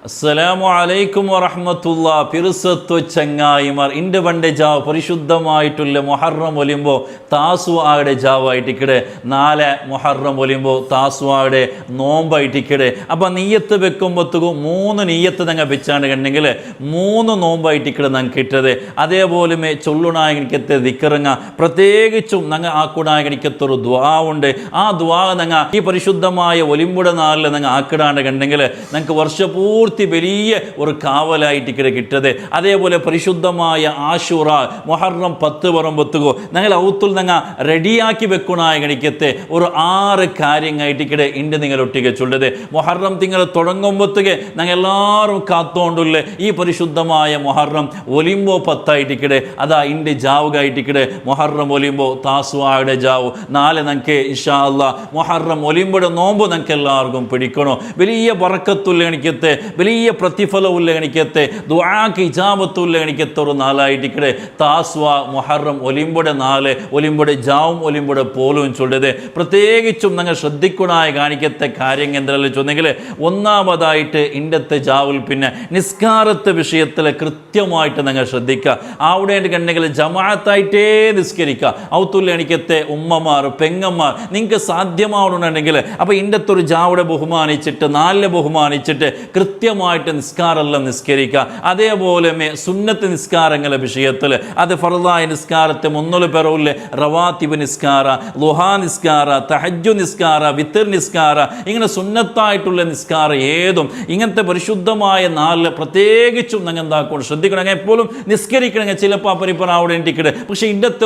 അസ്സലാമു അലൈക്കും വറഹ്മത്തുള്ളാ. പിറുസത്വ ചങ്ങായിമാർ, ഇൻ്റെ പണ്ട് ജാവ് പരിശുദ്ധമായിട്ടുള്ള മുഹറം ഒലിയുമ്പോൾ താസുആയുടെ ജാവായിട്ടിക്കടെ 4 മുഹറം ഒലിയുമ്പോൾ താസുആയുടെ നോമ്പായിട്ടിക്കടെ. അപ്പം നീയത്ത് വെക്കുമ്പോഴത്തേക്കും 3 നീയത്ത് ഞങ്ങൾ വെച്ചാണ് കണ്ടെങ്കിൽ 3 നോമ്പായിട്ടിക്കടെ ഞങ്ങൾക്ക് കിട്ടത്. അതേപോലെ ചൊല്ലുനായകനിക്കത്തെ ദിക്കറങ്ങ പ്രത്യേകിച്ചും ഞങ്ങൾ ആ കുടായകനിക്കത്തൊരു ദ്വാ ഉണ്ട്. ആ ദ്വാ ഞങ്ങൾ ഈ പരിശുദ്ധമായ ഒലിമ്പുടെ നാളിൽ ഞങ്ങൾ ആക്കിടാണ്ട് കണ്ടെങ്കിൽ ഞങ്ങൾക്ക് വർഷപൂർത്തി വലിയ ഒരു കാവലായിട്ട് കിട്ടത്. അതേപോലെ പരിശുദ്ധമായ ആശുറ മുഹറം 10 പറയുമ്പോഴത്തേക്കോ ഞങ്ങൾ ഔത്തുൽ ഞങ്ങൾ റെഡിയാക്കി വെക്കണായ ഗണിക്കത്തെ ഒരു 6 കാര്യങ്ങളായിട്ട് ഇണ്ട് നിങ്ങളൊട്ടിക്ക് ചൊല്ലത്. മുഹറം തിങ്കൾ തുടങ്ങുമ്പോഴത്തേക്ക് ഞങ്ങൾ എല്ലാവരും കാത്തോണ്ടുള്ള ഈ പരിശുദ്ധമായ മുഹറം ഒലിമ്പോ 10 അതാ ഇണ്ട് ജാവുകായിട്ട് മുഹറം ഒലിമ്പോ താസുആയുടെ ജാവ് 4 ഞങ്ങൾക്ക് ഇൻഷാ അല്ലാഹ് മുഹറം ഒലിമ്പോടെ നോമ്പ് ഞങ്ങൾക്ക് എല്ലാവർക്കും പിടിക്കണോ. വലിയ ബറക്കത്തുള്ള ഗണിക്കത്തെ, വലിയ പ്രതിഫലമുള്ള ഗണിക്കത്തെ, ദുആക്ക് ഇജാബത്തുള്ള ഗണിക്കത്തെ ഒരു 4 താസ്വാ മുഹറം ഒലിമ്പുടെ 4 ഒലിമ്പുടെ ജാവും ഒലിമ്പുടെ പോലും ചൊല്ലത്. പ്രത്യേകിച്ചും ഞങ്ങൾ ശ്രദ്ധിക്കണായ കാണിക്കത്തെ കാര്യങ്ങൾ എന്തെല്ലാം ചൊന്നെങ്കിൽ ഒന്നാമതായിട്ട് ഇണ്ടത്തെ ജാവിൽ പിന്നെ നിസ്കാരത്തെ വിഷയത്തിൽ കൃത്യമായിട്ട് ഞങ്ങൾ ശ്രദ്ധിക്കുക. അവിടെ കണ്ടെങ്കിൽ ജമാഅത്തായിട്ടേ നിസ്കരിക്കുക. ഔത്തുള്ള ഗണിക്കത്തെ ഉമ്മമാർ പെങ്ങന്മാർ നിങ്ങൾക്ക് സാധ്യമാവണമെന്നുണ്ടെങ്കിൽ അപ്പോൾ ഇണ്ടത്തെ ഒരു ജാവിടെ ബഹുമാനിച്ചിട്ട് 4 ബഹുമാനിച്ചിട്ട് കൃത്യമായിട്ട് നിസ്കാരമെല്ലാം നിസ്കരിക്കുക. അതേപോലെ സുന്നത്ത് നിസ്കാരങ്ങളുടെ വിഷയത്തിൽ അത് ഫർദായ നിസ്കാരത്തെ 3 പേരുള്ള റവാത്തിബ് നിസ്കാര, ളുഹാ നിസ്കാര, തഹജ്ജുദ് നിസ്കാര, വിത്തർ നിസ്കാര, ഇങ്ങനെ സുന്നത്തായിട്ടുള്ള നിസ്കാരം ഏതും ഇങ്ങനത്തെ പരിശുദ്ധമായ 4 പ്രത്യേകിച്ചും ഞങ്ങൾ എന്താക്കണം ശ്രദ്ധിക്കണം. അങ്ങനെ എപ്പോഴും നിസ്കരിക്കണമെങ്കിൽ ചിലപ്പോൾ പരിപ്പറ അവിടെ ഇട്ടിക്കട്ടെ. പക്ഷേ ഇന്നത്തെ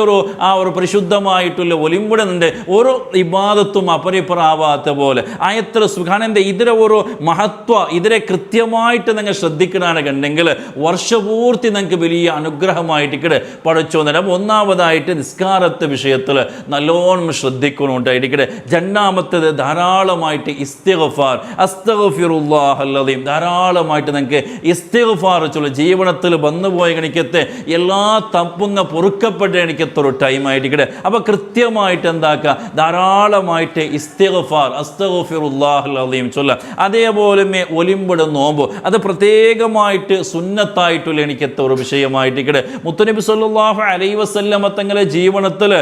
ഒരു പരിശുദ്ധമായിട്ടുള്ള ഒലിമ്പുടനുണ്ട് ഒരു ഇബാദത്തും അപരിപ്പറാവാത്ത പോലെ ആയത്ര സുഖാനൻ്റെ ഇതിരെ ഒരു മഹത്വ ഇതിരെ കൃത്യമായിട്ട് നിങ്ങൾ ശ്രദ്ധിക്കണമെന്നുണ്ടെങ്കിൽ വർഷപൂർത്തി നിങ്ങൾക്ക് വലിയ അനുഗ്രഹമായിട്ട് പഠിച്ചോ. നേരം ഒന്നാമതായിട്ട് നിസ്കാരത്തെ വിഷയത്തിൽ നല്ലോണം ശ്രദ്ധിക്കണോണ്ടായിരിക്കട്ടെ. രണ്ടാമത്തേത് ധാരാളമായിട്ട് ഇസ്തിഗ്ഫാർ, അസ്തഗ്ഫിറുല്ലാഹൽ അദീം ധാരാളമായിട്ട് നിങ്ങൾക്ക് ഇസ്തിഗ്ഫാർ ചൊല്ല. ജീവിതത്തിൽ വന്നുപോയ ഗണിക്കത്തെ എല്ലാ തപ്പുങ്ങ പൊറുക്കപ്പെട്ട ഗണിക്കത്തൊരു ടൈമായിരിക്കട്ടെ. അപ്പോൾ കൃത്യമായിട്ട് എന്താക്കുക, ധാരാളമായിട്ട് ഇസ്തിഗ്ഫാർ അസ്തഗ്ഫിറുല്ലാഹൽ അദീം ചൊല്ല. അതേപോലെ ഒലിമ്പുടെ നോമ്പ് അത് പ്രത്യേകമായിട്ട് സുന്നത്തായിട്ടുള്ള എനിക്കത്തെ ഒരു വിഷയമായിട്ട് മുത്തുനബി സല്ലല്ലാഹു അലൈഹി വസല്ലമ തങ്ങളുടെ ജീവിതത്തിൽ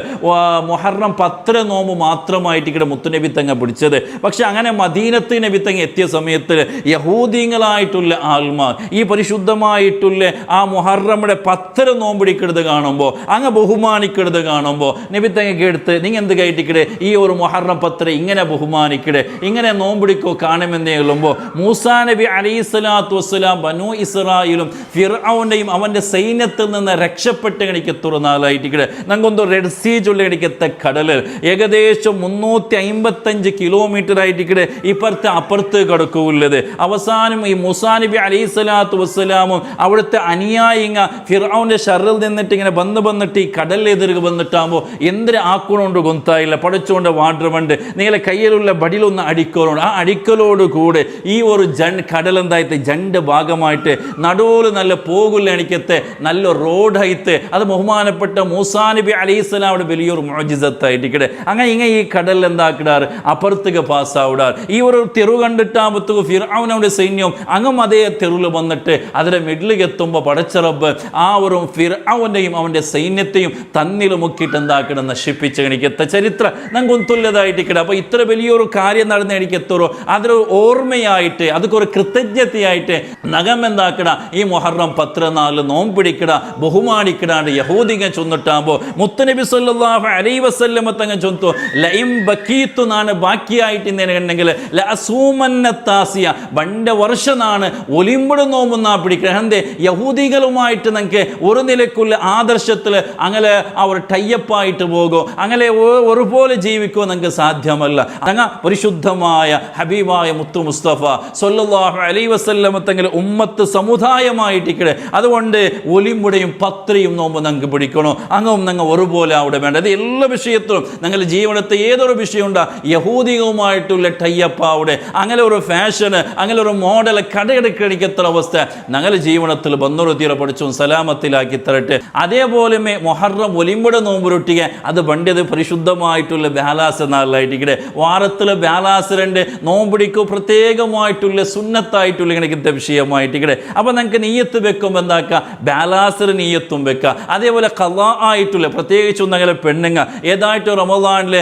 മുഹറം 10 നോമ്പ് മാത്രമായിട്ട് മുത്തുനബി തങ്ങ പിടിച്ചത്. പക്ഷെ അങ്ങനെ മദീനത്ത് നബി തങ്ങ എത്തിയ സമയത്ത് യഹൂദീങ്ങളായിട്ടുള്ള ആൾമാർ ഈ പരിശുദ്ധമായിട്ടുള്ള ആ മുഹറമിടെ 10 നോമ്പ് പിടിക്കരുത് കാണുമ്പോൾ അങ്ങ് ബഹുമാനിക്കരുത് കാണുമ്പോൾ നബി തങ്ങക്ക് എടുത്ത് നിങ്ങൾ എന്ത് കയറ്റിക്കടെ ഈ ഒരു മുഹറം 10 ഇങ്ങനെ ബഹുമാനിക്കടെ ഇങ്ങനെ നോമ്പിടിക്കോ കാണുമെന്നേ ഉള്ളുമ്പോൾ മൂസാ നബി അലൈഹിസ്സലാത്തു വസ്സലാം ബനൂ ഇസ്രായേലും ഫിർഔനെയും അവൻ്റെ സൈന്യത്തിൽ നിന്ന് രക്ഷപ്പെട്ട് കണിക്കത്തൊരു നാളായിട്ട് ഞങ്ങൊന്ന് റെഡ് സീ ചൊല്ലി കണിക്കത്തെ കടല് ഏകദേശം 355 കിലോമീറ്റർ ആയിട്ട് ഇപ്പുറത്തെ അപ്പുറത്ത് കിടക്കുള്ളത്. അവസാനം ഈ മൂസാ നബി അലൈഹിസ്സലാത്തു വസ്സലാമും അവിടുത്തെ അനുയായിങ്ങ ഫിർഔൻ്റെ ഷറിൽ നിന്നിട്ട് ഇങ്ങനെ വന്നിട്ട് ഈ കടലിലെതിർക്ക് വന്നിട്ടാകുമ്പോൾ എന്തൊരു ആക്കണോണ്ട് ഗൊന്തായില്ല പഠിച്ചുകൊണ്ട് വാട്ടറുമുണ്ട് നിങ്ങളെ കയ്യിലുള്ള ബടിലൊന്ന് അടിക്കലോണ്ട് ആ അടിക്കലോട് കൂടെ ഈ ഒരു കടൽ എന്തായിട്ട് 2 ഭാഗമായിട്ട് നടുവിൽ നല്ല പോകുള്ള എനിക്കത്തെ നല്ല റോഡ് ഹൈത്ത് അത് ബഹുമാനപ്പെട്ട മൂസാ നബി അലൈഹിസ്സലാമിയുടെ വലിയൊരു മുഅ്ജിസത്തായിട്ട് അങ്ങനെ ഇങ്ങനെ ഈ കടൽ എന്താക്കിടാറ് അപ്പുറത്തേക്ക് പാസ്സാവിടാറ്. ഈ ഒരു തെറു കണ്ടിട്ടാകുമ്പോഴത്തേക്ക് ഫിർഔനയുടെ സൈന്യം അങ്ങും അതേ തെരുവിൽ വന്നിട്ട് അതിൻ്റെ മിഡിലേക്ക് എത്തുമ്പോൾ പടച്ച റബ്ബ് ആ ഒരു ഫിർഔനെയും അവൻ്റെ സൈന്യത്തെയും തന്നിൽ മുക്കിയിട്ട് എന്താക്കിട നശിപ്പിച്ച് എനിക്കത്തെ ചരിത്രം ഞങ്ങൾക്ക് തുല്യതായിട്ട്. അപ്പോൾ ഇത്ര വലിയൊരു കാര്യം നടന്ന എനിക്കെത്തോറോ അതൊരു ഓർമ്മയായിട്ട് അതൊക്കെ കൃതജ്ഞതയായിട്ട് നഗം എന്താക്കട ഈ മുഹറം 14 നോമ്പ് പിടിക്കട ബഹുമാനിക്കടാണ്ട് യഹൂദികൾ ചൊന്നിട്ടാകുമ്പോൾ മുത്തുനബി സല്ലല്ലാഹു അലൈഹി വസല്ലമ തങ്ങൾ ചൊന്നു ലഇം ബഖീതു നാണ് ബാക്കിയായിട്ട് ഇന്നെങ്കിൽ ലഅസൂമന്ന താസിയ വണ്ട വർഷനാണ് ഒലിമ്പുടെ നോമ്പുന്നാ പിടിക്കണം. എന്തേ യഹൂദികളുമായിട്ട് നിങ്ങൾക്ക് ഒരു നിലക്കുള്ള ആദർശത്തിൽ അങ്ങനെ അവർ ടൈപ്പായിട്ട് പോകുമോ അങ്ങനെ ഒരുപോലെ ജീവിക്കുമോ നിങ്ങൾക്ക് സാധ്യമല്ല. അങ്ങ് പരിശുദ്ധമായ ഹബീബായ മുത്തു മുസ്തഫ സല്ലല്ലാഹു അലൈഹി വസല്ലമ തങ്ങൾ ഉമ്മത്ത് സമുദായമായിട്ടിക്കടെ. അതുകൊണ്ട് ഒലിമ്പുടെയും 10 നോമ്പ് ഞങ്ങൾക്ക് പിടിക്കണോ അങ്ങും ഞങ്ങൾ ഒരുപോലെ അവിടെ വേണ്ട. അത് എല്ലാ വിഷയത്തിലും ഞങ്ങളുടെ ജീവിതത്തെ ഏതൊരു വിഷയം ഉണ്ടാ യഹൂദികവുമായിട്ടുള്ള ടൈപ്പ് അവിടെ അങ്ങനെ ഒരു ഫാഷന് അങ്ങനെ ഒരു മോഡൽ കടയെടുക്കടിക്കത്ര അവസ്ഥ ഞങ്ങളുടെ ജീവിതത്തിൽ വന്നൊരു തീര പഠിച്ചും സലാമത്തിലാക്കി തരട്ടെ. അതേപോലെ മുഹറം ഒലിമ്പുടെ നോമ്പ് റൊട്ടിക അത് പണ്ടത് പരിശുദ്ധമായിട്ടുള്ള ബാലാസ് നാളിലായിട്ടിക്കടെ വാരത്തിൽ ബാലാസ് 2 നോമ്പിടിക്കും പ്രത്യേകമായിട്ടുള്ള സുന്നത്തായി ആയിട്ടുള്ള എനിക്കത്തെ വിഷയമായിട്ട് ഇവിടെ. അപ്പോൾ നിങ്ങൾക്ക് നീയത്ത് വെക്കുമ്പോൾ എന്താക്കുക, ബാലാസർ നീയത്തും വെക്കുക. അതേപോലെ ഖളാ ആയിട്ടുള്ള പ്രത്യേകിച്ചും ഞങ്ങളെ പെണ്ണുങ്ങ ഏതായിട്ട് റമദാനിലെ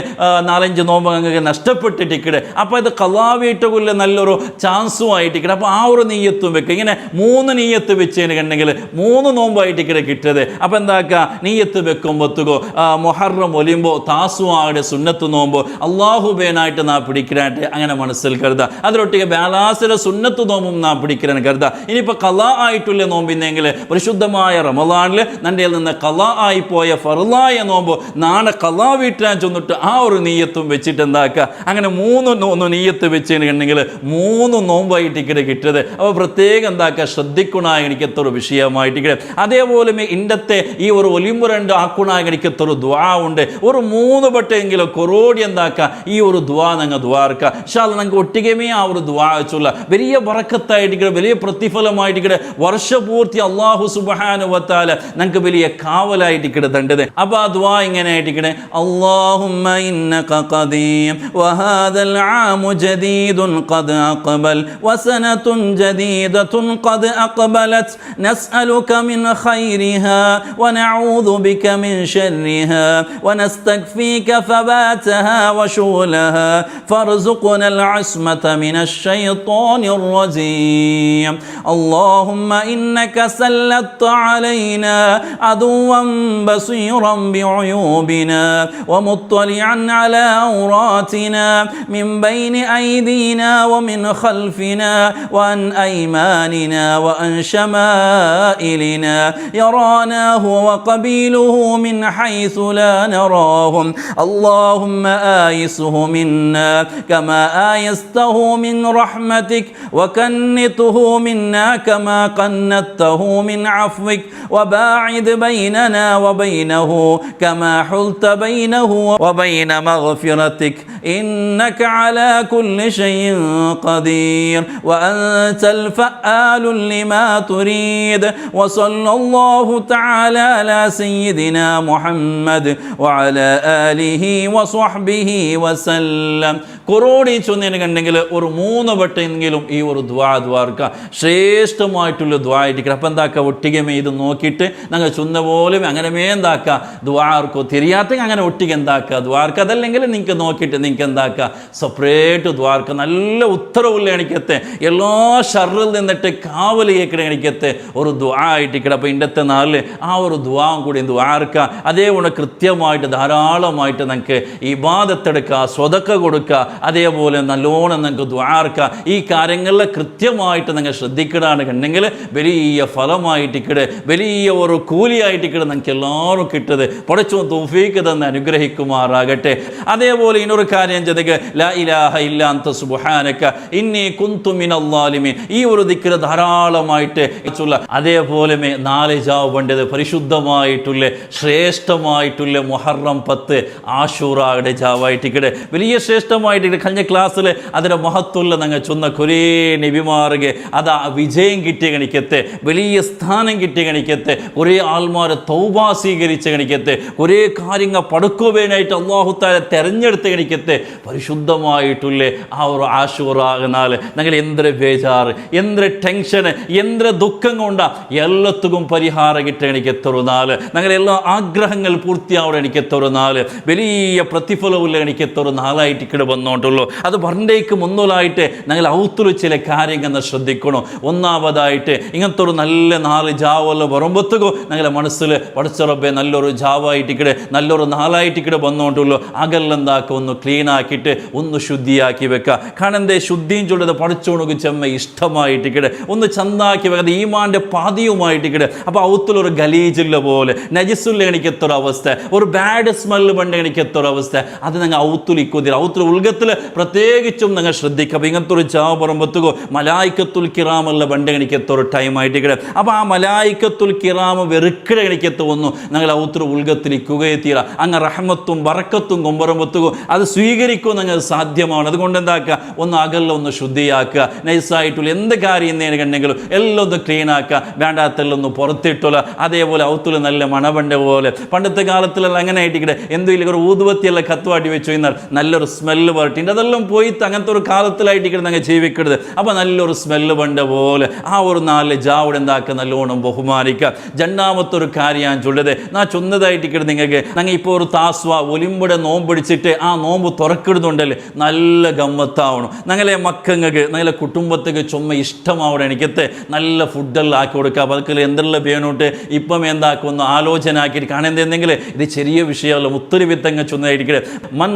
4-5 നോമ്പ് നിങ്ങൾക്ക് നഷ്ടപ്പെട്ടിട്ട് ഇവിടെ. അപ്പോൾ ഇത് ഖളാ വീട്ടുകൊള്ള നല്ലൊരു ചാൻസും ആയിട്ട് ഇവിടെ. അപ്പോൾ ആ ഒരു നീയത്തും വെക്കുക. ഇങ്ങനെ 3 നീയത്ത് വെച്ചതിനുണ്ടെങ്കിൽ 3 നോമ്പായിട്ട് ഇവിടെ കിട്ടത്. അപ്പോൾ എന്താക്കുക, നീയത്ത് വെക്കുമ്പോഴത്തേക്കോ മുഹറം ഒലിയുമ്പോൾ താസുആയുടെ സുന്നത്ത് നോമ്പ് അള്ളാഹുബേനായിട്ട് നാ പിടിക്കാനായിട്ട് അങ്ങനെ മനസ്സിൽ കരുതുക. അതിലൊട്ടിಗೆ ബാലാസിലെ സുന്നത്ത് നോമ്പും നാ പിടിക്കാൻ കരുതുക. ഇനിയിപ്പോൾ ഖളാ ആയിട്ടുള്ള നോമ്പിന്നെങ്കിൽ പരിശുദ്ധമായ റമദാനിൽ നൻ്റെ നിന്ന് ഖളാ ആയിപ്പോയ ഫർളായ നോമ്പ് നാളെ ഖളാ വീട്ടാൻ ചെന്നിട്ട് ആ ഒരു നീയത്തും വെച്ചിട്ട് എന്താക്കുക, അങ്ങനെ 3 നീയത്ത് വെച്ചിട്ടുണ്ടെങ്കിൽ 3 നോമ്പായിട്ട് ഇവിടെ കിട്ടത്. അപ്പോൾ പ്രത്യേകം എന്താക്കുക, ശ്രദ്ധിക്കണായ എനിക്കത്തൊരു വിഷയമായിട്ട്. അതേപോലെ ഇന്നത്തെ ഈ ഒരു ഒലിമ്പ് 2 ആക്കുണായ എനിക്കത്തൊരു ദ്വാ ഉണ്ട്. ഒരു 3 വട്ടെങ്കിലും കൊറോടി എന്താക്കുക ഈ ഒരു ദ്വാ ഞങ്ങൾ ദ്വാർക്കുക. പക്ഷേ അത് ഞങ്ങൾക്ക് ഒട്ടികമേ ആ ഒരു ദ്വാ വെച്ചുള്ള വലിയ ബറക്കത്തായിട്ട് വലിയ പ്രതിഫലമായിട്ട് വർഷപൂർത്തി അള്ളാഹു സുബ്ഹാനഹു വ തആല ഞങ്ങൾക്ക് വലിയ കാവലായിട്ട് കിടത്തേണ്ടത്. അപ്പോൾ ആ ദ്വാ ഇങ്ങനെ ആയിട്ട് അല്ലാഹുമ്മ ഇന്നക ഖദീം വഹാദൽ ആമു ജദീദുൻ ഖദ് അഖബൽ വസനതുൻ ജദീദതുൻ ഖദ് അഖബലത് നസ്അലുക മിൻ ഖൈരിഹാ വനഊദു ബിക മിൻ ശർരിഹാ വനസ്തഗ്ഫീക ഫബാതഹാ വശൂലഹാ ഫർസുഖ്നാ العصمة من الشيطان الرجيم اللهم إنك سلطت علينا عدوا بصيرا بعيوبنا ومطلعا على عوراتنا من بين أيدينا ومن خلفنا وعن أيماننا وعن شمائلنا يرانا هو وقبيله من حيث لا نراهم اللهم آيسه منا كما آيسته من رحمتك وكنته منا كما قنته من عفوك وباعد بيننا وبينه كما حلت بينه وبين مغفرتك إنك على كل شيء قدير وأنت الفعال لما تريد وصلى الله تعالى على سيدنا محمد وعلى آله وصحبه وسلم. കൊറോണി ചൊന്നിട്ടുണ്ടെങ്കിൽ ഒരു 3 വട്ടെങ്കിലും ഈ ഒരു ദ്വാർക്ക ശ്രേഷ്ഠമായിട്ടുള്ള ദ്വായിരിക്കണം. അപ്പം എന്താക്കുക, ഒട്ടികമേ ഇത് നോക്കിയിട്ട് ഞങ്ങൾ ചൊന്ന പോലും അങ്ങനെ എന്താക്കുക ദ്വാർക്കോ തിരിയാത്തെങ്കിൽ അങ്ങനെ ഒട്ടിക എന്താക്കുക ദ്വാർക്ക. അതല്ലെങ്കിൽ നിങ്ങൾക്ക് നോക്കിയിട്ട് നിങ്ങൾക്ക് എന്താക്കുക സെപ്പറേറ്റ് ദ്വാർക്ക നല്ല ഉത്തരവുള്ള എണിക്കത്തെ എല്ലാ ഷറിൽ നിന്നിട്ട് കാവൽ കേൾക്കണ എണിക്കത്തെ ഒരു ദ്വാ ആയിട്ടിക്കണം. അപ്പോൾ ഇന്നത്തെ നാളിൽ ആ ഒരു ദ്വാവും കൂടി ദ്വാർക്ക. അതേപോലെ കൃത്യമായിട്ട് ധാരാളമായിട്ട് നിങ്ങൾക്ക് ഇബാദത്തെടുക്കുക, സ്വതക്ക കൊടുക്കുക, അതേപോലെ നല്ലോണം നിങ്ങൾക്ക് ദ്വാർക്ക. ഈ കാര്യങ്ങളിൽ കൃത്യമായിട്ട് നിങ്ങൾ ശ്രദ്ധിക്കണമെന്നുണ്ടെങ്കിൽ വലിയ ഫലമായിട്ടിക്കടെ വലിയ ഒരു കൂലിയായിട്ടിക്കടെ നിങ്ങൾക്ക് എല്ലാവരും കിട്ടത് പടച്ചോ തൗഫീഖ് തന്ന് അനുഗ്രഹിക്കുമാറാകട്ടെ. അതേപോലെ ഇന്നൊരു കാര്യം ചെയ്തേക്ക് ലാ ഇലാഹ ഇല്ലാ അൻത സുബ്ഹാനക ഇന്നി കുന്തു മിനൽ ളാലിമീൻ. ഈ ഒരു ദിക്ർ ധാരാളമായിട്ട് അതേപോലെ 4 ജാവ് വേണ്ടത് പരിശുദ്ധമായിട്ടുള്ള ശ്രേഷ്ഠമായിട്ടുള്ള മുഹറം 10 ആശൂറയുടെ ജാവായിട്ടിക്കടെ വലിയ ശ്രേഷ്ഠമായിട്ട് കഴിഞ്ഞ ക്ലാസ്സിൽ അതിൻ്റെ മഹത്വമുള്ള ഞങ്ങൾ ചൊന്ന കുറേ നബിമാർക്ക് അതാ വിജയം കിട്ടിയ കണിക്കത്തെ വലിയ സ്ഥാനം കിട്ടിയ കണിക്കത്തെ കുറേ ആൾമാരെ തൗബ സ്വീകരിച്ച കണിക്കത്തെ കുറേ കാര്യങ്ങൾ പടുക്കുവാനായിട്ട് അല്ലാഹു തആല തെരഞ്ഞെടുത്ത കണിക്കത്തെ പരിശുദ്ധമായിട്ടുള്ള ആ ഒരു ആശൂറാകുന്നാൽ ഞങ്ങൾ എന്തൊരു ബേജാറ്, എന്തൊരു ടെൻഷന്, എന്തൊരു ദുഃഖം കൊണ്ടാ എല്ലാത്തും പരിഹാരം കിട്ടിയ എനിക്കെത്തൊരു നാള് ഞങ്ങൾ എല്ലാ ആഗ്രഹങ്ങൾ പൂർത്തിയാവുന്ന എനിക്കെത്തൊരു നാള് വലിയ പ്രതിഫലമുള്ള എനിക്കെത്തൊരു നാളായിട്ട് ഇവിടെ വന്നോട്ടുള്ളൂ. അത് പറഞ്ഞേക്ക് മുന്നോലായിട്ട് ഞങ്ങൾ ഔത്തുള്ള ചില കാര്യങ്ങൾ ശ്രദ്ധിക്കണം. ഒന്നാമതായിട്ട് ഇങ്ങനത്തെ ഒരു നല്ല 4 ജാവെല്ലാം വരുമ്പോഴത്തേക്കോ ഞങ്ങളുടെ മനസ്സിൽ പഠിച്ചറബെ നല്ലൊരു ജാവായിട്ടിക്കടെ നല്ലൊരു നാളായിട്ടിക്കടെ വന്നോണ്ടുള്ളൂ. അകലെന്താക്കുക ഒന്ന് ക്ലീൻ ആക്കിയിട്ട് ഒന്ന് ശുദ്ധിയാക്കി വെക്കുക. കാരണം എന്തേ ശുദ്ധിയും ചൊല്ലത് പഠിച്ചോണക്ക് ചെമ്മ ഇഷ്ടമായിട്ടിക്കടെ ഒന്ന് ചന്താക്കി വെക്കാതെ ഈമാൻ്റെ പാതിയുമായിട്ടിക്കടെ. അപ്പോൾ ഔത്തിലൊരു ഗലീജില്ല പോലെ നജിസുള്ള എനിക്കെത്തൊരു അവസ്ഥ, ഒരു ബാഡ് സ്മെല്ല് പണ്ട് എനിക്കെത്തൊരു അവസ്ഥ, അത് ഞങ്ങൾ ഔത്തുലിക്കുതിര ഔത്തുൽ ഉൽഗത്തിൽ പ്രത്യേകിച്ചും നിങ്ങൾ ശ്രദ്ധിക്കുക. അപ്പോൾ ഇങ്ങനത്തെ ഒരു ജാവ് പറയുമ്പോഴത്തേക്കോ മലായിക്കത്തുൽ കിറാമുള്ള പണ്ട് എനിക്കെത്തൊരു ടൈം ആയിട്ടിക്കടെ. അപ്പോൾ ആ മലായിക്കത്തുൽ കിറാമ് വെറുക്കിട എനിക്കെത്ത് വന്നു ഞങ്ങൾ ഔത്തുൽ ഉൽഗത്തിലിക്കുകയെ തീര അങ്ങ് റഹ്മത്തും ബറക്കത്തും കൊമ്പറുമ്പത്തുകോ അത് സ്വീകരിക്കും ഞങ്ങൾ സാധ്യമാണ്. അതുകൊണ്ട് എന്താക്കുക, ഒന്ന് അകല്ല ഒന്ന് ശുദ്ധിയാക്കുക, നൈസായിട്ടുള്ള എന്ത് കാര്യം കണ്ടെങ്കിലും എല്ലാം ഒന്ന് ക്ലീൻ ആക്കുക, വേണ്ടാത്തെല്ലാം ഒന്ന് പുറത്തിട്ടുള്ള. അതേപോലെ ഔത്തുൽ നല്ല മണവണ്ട പോലെ പണ്ടത്തെ കാലത്തിലെല്ലാം അങ്ങനെ ആയിട്ടിക്കടെ എന്തെങ്കിലും ഒരു ഊതുവത്തിയെല്ലാം കത്തുവാട്ടി വെച്ചു കഴിഞ്ഞാൽ നല്ലൊരു സ്മെല്ല് പാട്ടിൻ്റെ അതെല്ലാം പോയി അങ്ങനത്തെ ഒരു കാലത്തിലായിട്ട് ഞങ്ങൾ ജീവിക്കരുത്. അപ്പോൾ നല്ലൊരു സ്മെല്ല് പണ്ട പോലെ ആ ഒരു നാല് ജാവിടെ എന്താക്കുക നല്ലോണം ബഹുമാനിക്കുക. രണ്ടാമത്തെ ഒരു കാര്യം ഞാൻ ചൊല്ലത് ഞാൻ ചൊന്നതായിട്ട് നിങ്ങൾക്ക് ഞങ്ങൾ ഇപ്പോൾ ഒരു താസ്വ ഒലിമ്പുടെ നോമ്പ് പിടിച്ചിട്ട് ആ നോമ്പ് തുറക്കിടുന്നുണ്ടല്ലേ നല്ല ഗമ്മത്താവണം. ഞങ്ങളെ മക്കങ്ങൾക്ക് ഞങ്ങളെ കുടുംബത്തേക്ക് ചുമ ഇഷ്ടമാവണം. എനിക്കത്തെ നല്ല ഫുഡെല്ലാം ആക്കി കൊടുക്കുക. അപ്പോൾ അതൊക്കെ എന്തെല്ലാം വേണോട്ട് ഇപ്പം എന്താക്കുമെന്ന് ആലോചന ആക്കിയിട്ട് കാണാൻ എന്തെങ്കിലും ഇത് ചെറിയ വിഷയമല്ല ഒത്തിരി വിത്തങ്ങ ചൊന്നതായിരിക്കും. മൻ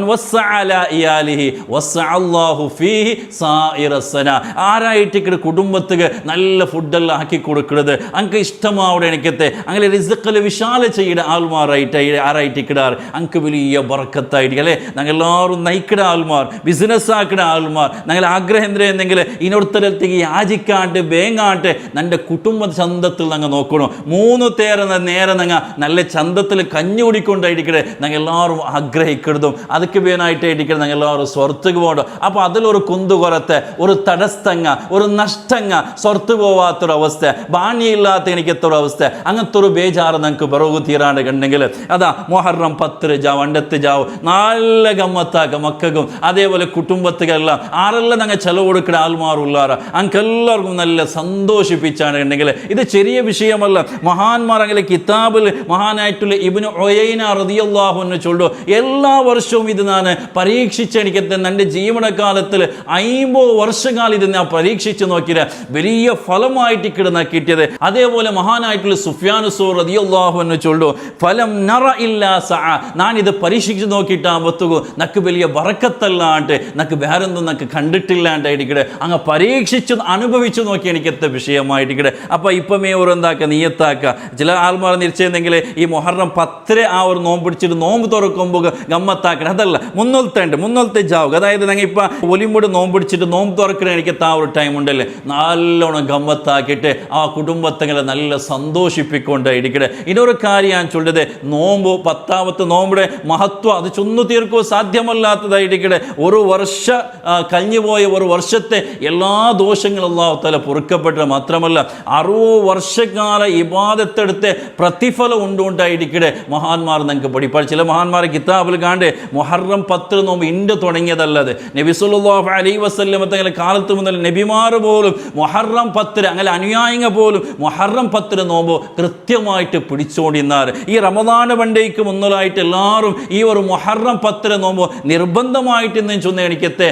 ആരായിട്ട് കുടുംബത്തിന് നല്ല ഫുഡെല്ലാം ആക്കി കൊടുക്കുന്നത് അങ്ക് ഇഷ്ടമാവിടെ എനിക്കത്തെ അങ്ങനെ റിസ്ഖിൽ വിശാല ചെയ്യുടെ ആൾമാറായിട്ട് ആരായിട്ടിക്കിടാർ അങ്ക് വലിയ ബർക്കത്തായിട്ട് അല്ലേ. ഞങ്ങൾ എല്ലാവരും നയിക്കിട ആൾമാർ ബിസിനസ് ആക്കിട ആൾമാർ ഞങ്ങൾ ആഗ്രഹം എന്തെങ്കിൽ ഇനൊരുത്തരത്തേക്ക് യാചിക്കാണ്ട് വേങ്ങാണ്ട് എൻ്റെ കുടുംബ ചന്തത്തിൽ ഞങ്ങൾ നോക്കണം. 3 നേരം ഞങ്ങൾ നല്ല ചന്തത്തിൽ കഞ്ഞി കുടിക്കൊണ്ടായിരിക്കട്ടെ ഞങ്ങൾ എല്ലാവരും ആഗ്രഹിക്കുന്നതും അതൊക്കെ വേനായിട്ടായിരിക്കണം ഞങ്ങൾ എല്ലാവരും സ്വർത്തുക്ക് പോകണം. അപ്പോൾ അതിലൊരു കുന്തുകൊറത്തെ ഒരു തടസ്തങ്ങ ഒരു നഷ്ടങ്ങ സ്വർത്ത് പോവാത്തൊരവസ്ഥ ബാണിയില്ലാത്ത എനിക്കെത്തൊരവസ്ഥ അങ്ങനത്തെ ഒരു ബേജാറ് ഞങ്ങൾക്ക് പിറകു തീരാണ്ട് കണ്ടെങ്കിൽ അതാ മുഹറം 10 ജാവ് അണ്ടത്ത് ജാവ് നല്ല ഗമ്മത്താക്ക മക്കൾക്കും അതേപോലെ കുടുംബത്തിലെല്ലാം ആരെല്ലാം ഞങ്ങൾ ചെലവ് കൊടുക്കുന്ന ആൾമാറുള്ളാറ അങ്കെല്ലാവർക്കും നല്ല സന്തോഷിപ്പിച്ചാണ് ഉണ്ടെങ്കിൽ ഇത് ചെറിയ വിഷയമല്ല. മഹാന്മാർ അങ്ങനെ കിതാബിൽ മഹാനായിട്ടുള്ള ഇബ്നു ഉയൈന റളിയല്ലാഹു അൻഹു ചൊല്ലു എല്ലാ വർഷവും ഇത് ഞാൻ പരീക്ഷിച്ച് എനിക്ക് എൻ്റെ ജീവിതകാലത്തിൽ 50 വർഷകാലം ഇത് ഞാൻ പരീക്ഷിച്ച് നോക്കിയത് വലിയ ഫലമായിട്ട് കിട്ടിയത്. അതേപോലെ മഹാനായിട്ടുള്ള സുഫ്യാനു സൗരി റളിയല്ലാഹു അൻഹു ചൊല്ലു ഫലം നറ ഇല്ലാ സഅ ഞാൻ ഇത് പരീക്ഷിച്ച് നോക്കിയിട്ടാകുമ്പോഴത്തേക്കും നക്ക് വലിയ ബറക്കത്തല്ലാണ്ട് നക്ക് വേറൊന്നും നക്ക് കണ്ടിട്ടില്ലാണ്ടായിരിക്കട്ടെ അങ്ങ് പരീക്ഷിച്ച് അനുഭവിച്ചു നോക്കി എനിക്കത്തെ വിഷയമായിരിക്കട്ടെ. അപ്പോൾ ഇപ്പമേ ഒരു എന്താക്കുക നീയത്താക്കുക. ചില ആൾമാർ നിശ്ചയെങ്കിൽ ഈ മുഹറം 10 ആ ഒരു നോമ്പ് പിടിച്ചിട്ട് നോമ്പ് തുറക്കുമ്പോൾ ഗമ്മത്താക്കണം. അതല്ല മുന്നോത്തെ ജാവുക. അതായത് ഞങ്ങൾ ഇപ്പം ഒലിമ്പൂടെ നോമ്പ് പിടിച്ചിട്ട് നോമ്പ് തുറക്കണ എനിക്ക് ആ ഒരു ടൈം ഉണ്ടല്ലേ നല്ലോണം ഗമ്മത്താക്കിയിട്ട് ആ കുടുംബത്തെ നല്ല സന്തോഷിപ്പിക്കൊണ്ടായിരിക്കട്ടെ. ഇതൊരു കാര്യം ഞാൻ ചൊല്ലത് നോമ്പ് 10ാമത്തെ നോമ്പിടെ മഹത്വം അത് ചൊന്നു തീർക്കുക സാധ്യമല്ലാത്തതായിരിക്കട്ടെ. ഒരു വർഷ കഴിഞ്ഞുപോയ ഒരു വർഷത്തെ എല്ലാ ദോഷങ്ങളും അല്ലാഹു തആല പൊറുക്കപ്പെട്ടത് മാത്രമല്ല 60 വർഷക്കാല ഇബാദത്തെടുത്ത് പ്രതിഫലം ഉണ്ടുകൊണ്ടായിരിക്കട്ടെ മഹാന്മാർ നിങ്ങൾക്ക് പഠിപ്പാൽ. ചില മഹാന്മാർ കിതാബിൽ കാണ്ട് മുഹറം 10 നോമ്പ് ഇണ്ട് തുടങ്ങിയതല്ലാതെ നബി സല്ലല്ലാഹു അലൈഹി വസല്ലം തങ്ങളുടെ കാലത്ത് മുതൽ നബിമാർ പോലും മുഹറം 10 അങ്ങനെ അനുയായികൾ പോലും മുഹറം 10 നോമ്പ് കൃത്യമായിട്ട് പിടിച്ചുകൊണ്ടിരുന്നാർ. ഈ റമദാൻ പണ്ടേക്ക് മുന്നലായിട്ട് എല്ലാവരും ഈ ഒരു മുഹറം 10 നോമ്പ് നിർബന്ധമായിട്ട് എന്ന് ചൊന്ന എനിക്കത്തെ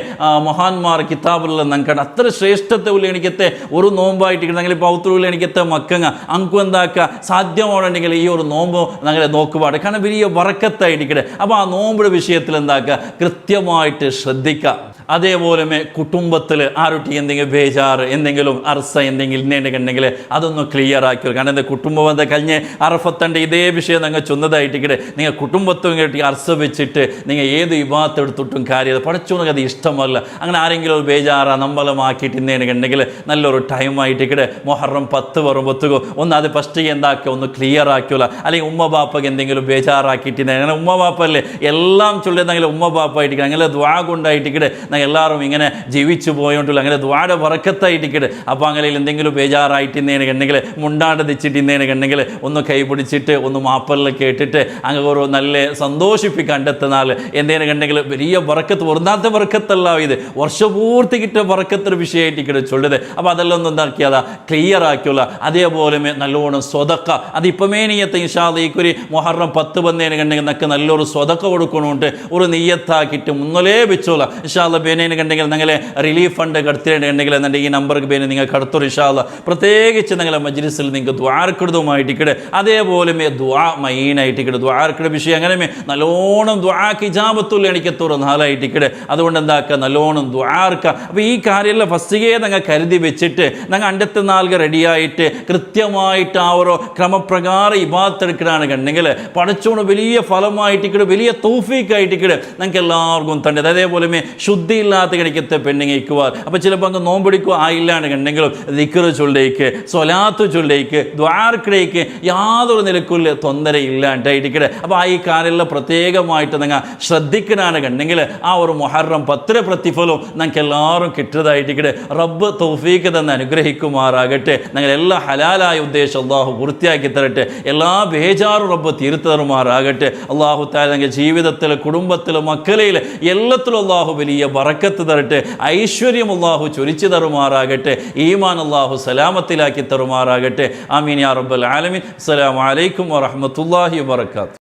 മഹാന്മാർ കിതാബിലുള്ള നമുക്ക് അത്ര ശ്രേഷ്ഠത്തെ ഉള്ള എനിക്കത്തെ ഒരു നോമ്പായിട്ട് ഞങ്ങൾ പൗത്രുള്ള എനിക്കത്തെ മക്കങ്ങ അങ്കു എന്താക്കുക സാധ്യമാണെങ്കിൽ ഈ ഒരു നോമ്പ് ഞങ്ങളെ നോക്കുപാട് കാരണം വലിയ വറക്കത്തായിരിക്കട്ടെ. അപ്പോൾ ആ നോമ്പിന്റെ വിഷയത്തിൽ എന്താക്കുക കൃത്യമായിട്ട് ശ്രദ്ധിക്കുക. അതേപോലെ കുടുംബത്തിൽ ആരുടെ എന്തെങ്കിലും ബേജാറ് എന്തെങ്കിലും അർസ എന്തെങ്കിലും ഇന്നുണ്ടെങ്കിൽ അതൊന്ന് ക്ലിയർ ആക്കി. കാരണം എന്താ കുടുംബം എന്താ കഴിഞ്ഞ് അറഫത്തൻ്റെ ഇതേ വിഷയം നിങ്ങൾ ചൊന്നതായിട്ടിക്കട്ടെ നിങ്ങൾ കുടുംബത്തും കേട്ടി അർസ വെച്ചിട്ട് നിങ്ങൾ ഏത് വിഭാഗത്ത് എടുത്തിട്ടും കാര്യം പഠിച്ചോണെങ്കിൽ അത് ഇഷ്ടമല്ല. അങ്ങനെ ആരെങ്കിലും ഒരു ബേജാറ നമ്പലമാക്കിയിട്ട് ഇന്നുണ്ടെങ്കിൽ നല്ലൊരു ടൈമായിട്ടിക്കട്ടെ മുഹറം 10 വരുമ്പോഴത്തേക്കോ ഒന്ന് അത് ഫസ്റ്റ് എന്താക്കുക ഒന്ന് ക്ലിയർ ആക്കില്ല. അല്ലെങ്കിൽ ഉമ്മ ബാപ്പക്ക് എന്തെങ്കിലും ബേജാറാക്കിയിട്ട് അങ്ങനെ ഉമ്മ ബാപ്പല്ലേ എല്ലാം ചൊല്ലുന്നെങ്കിൽ ഉമ്മ ബാപ്പായിട്ട് അങ്ങനെ ദ്വാ കൊണ്ടായിട്ടിക്കട്ടെ എല്ലാവരും ഇങ്ങനെ ജീവിച്ചു പോയോണ്ടില്ല അങ്ങനെ ദ്വാടെ വറക്കത്തായിട്ടിക്കട്ടെ. അപ്പോൾ അങ്ങനെ എന്തെങ്കിലും ബേജാറായിട്ടിന്നേനെങ്കിൽ മുണ്ടാണ്ട് തെച്ചിട്ടിന്നേനെങ്കിൽ ഒന്ന് കൈ പിടിച്ചിട്ട് ഒന്ന് മാപ്പലിൽ കേട്ടിട്ട് അങ്ങനെ ഒരു നല്ല സന്തോഷിപ്പിക്കണ്ടെത്തുന്നാൽ എന്തേനെങ്കിൽ വലിയ വറക്കത്ത് ഒന്നാമത്തെ വറക്കത്തല്ല ഇത് വർഷപൂർത്തി കിട്ടിയ വറക്കത്തൊരു വിഷയമായിട്ടിക്കട്ടെ ചൊല്ലുന്നത്. അപ്പോൾ അതെല്ലാം ഒന്നും എന്താക്കിയതാ ക്ലിയർ ആക്കിയുള്ള. അതേപോലെ നല്ലോണം സ്വതക്ക അതിപ്പമേ നീയത്തെ ഇൻഷാ അല്ലാഹ് ഈക്കൊരു മുഹറം 10 വന്നേനെങ്കിൽ നക്ക് നല്ലൊരു സ്വതക്ക കൊടുക്കണോണ്ട് ഒരു നീയത്താക്കിയിട്ട് മുന്നലേ വെച്ചോളാം ഇൻഷാ അല്ലാഹ്. ബേനേനെ കണ്ടെങ്കിൽ നിങ്ങളെ റിലീഫ് ഫണ്ട് കടത്തിയിട്ടുണ്ടെങ്കിൽ എൻ്റെ ഈ നമ്പർക്ക് ബേനെ നിങ്ങൾ കടത്തൊരു ഇൻഷാ അല്ലാഹ്. പ്രത്യേകിച്ച് നിങ്ങളെ മജ്ലിസിൽ നിങ്ങൾക്ക് ദ്വാർക്കിടതുമായിട്ടിക്കട്ടെ. അതേപോലെ ദ്വാ മെയിനായിട്ടിക്കട്ടെ ദ്വാർക്കിട വിഷയം അങ്ങനെ നല്ലോണം ദ്വാക്ക് ഇജാബത്തുള്ള എനിക്കെത്തോറും നാലായിട്ടിക്കട്ടെ. അതുകൊണ്ട് എന്താക്കുക നല്ലോണം ദ്വാർക്കുക. അപ്പോൾ ഈ കാര്യമെല്ലാം ഫസ്റ്റികേ നിങ്ങൾ കരുതി വെച്ചിട്ട് നിങ്ങൾ അണ്ടത്തെ നാളുകൾ റെഡിയായിട്ട് കൃത്യമായിട്ട് ആ ഒരു ക്രമപ്രകാരം ഇബാദത്തെടുക്കുകയാണ് കണ്ടെങ്കിൽ പഠിച്ചോണ്ട് വലിയ ഫലമായിട്ടിക്കട്ടെ വലിയ തൗഫീഖായിട്ടിക്കട്ടെ നിങ്ങൾക്ക് എല്ലാവർക്കും തന്നെ. അതേപോലെ ശുദ്ധിയില്ലാത്ത കിടക്കത്തെ പെണ്ണുങ്ങൾക്കുവാർ. അപ്പോൾ ചിലപ്പോൾ അങ്ങ് നോമ്പെടുക്കുക ആയില്ലാണ്ട് കണ്ടെങ്കിലും ദിക്ർ ചൊല്ലേക്ക് സ്വലാത്ത് ചൊല്ലേക്ക് ദ്വാർക്കിടയ്ക്ക് യാതൊരു നിലക്കുള്ള തൊന്തര ഇല്ലാണ്ടായിരിക്കട്ടെ. അപ്പോൾ ആ ഈ കാര്യമെല്ലാം പ്രത്യേകമായിട്ട് നിങ്ങൾ ശ്രദ്ധിക്കാനാണ് കണ്ടെങ്കിൽ ആ ഒരു മുഹറം 10 പ്രതിഫലവും നിങ്ങൾക്ക് എല്ലാവരും കിട്ടുന്നതായിരിക്കട്ടെ. റബ്ബ് തൗഫീഖ് തന്നെ അനുഗ്രഹിക്കുമാറാകട്ടെ. നിങ്ങൾ എല്ലാ ഹലാലായ ഉദ്ദേശം അള്ളാഹു പൂർത്തിയാക്കി തരട്ടെ. എല്ലാ ബേജാറും റബ്ബ് തീർത്തു തരുമാറാകട്ടെ. അള്ളാഹു തആല ജീവിതത്തിൽ കുടുംബത്തിൽ മക്കളിൽ എല്ലാ എല്ലത്തിലും അള്ളാഹു വലിയ ബറക്കത്ത് തരട്ടെ, ഐശ്വര്യം അള്ളാഹു ചൊരിച്ചു തരുമാറാകട്ടെ, ഈമാൻ അള്ളാഹു സലാമത്തിലാക്കി തരുമാറാകട്ടെ. ആമീൻ യാ റബ്ബൽ ആലമീൻ. അസ്സലാമു അലൈക്കും വറഹ്മത്തുള്ളാഹി വബറകാതുഹു.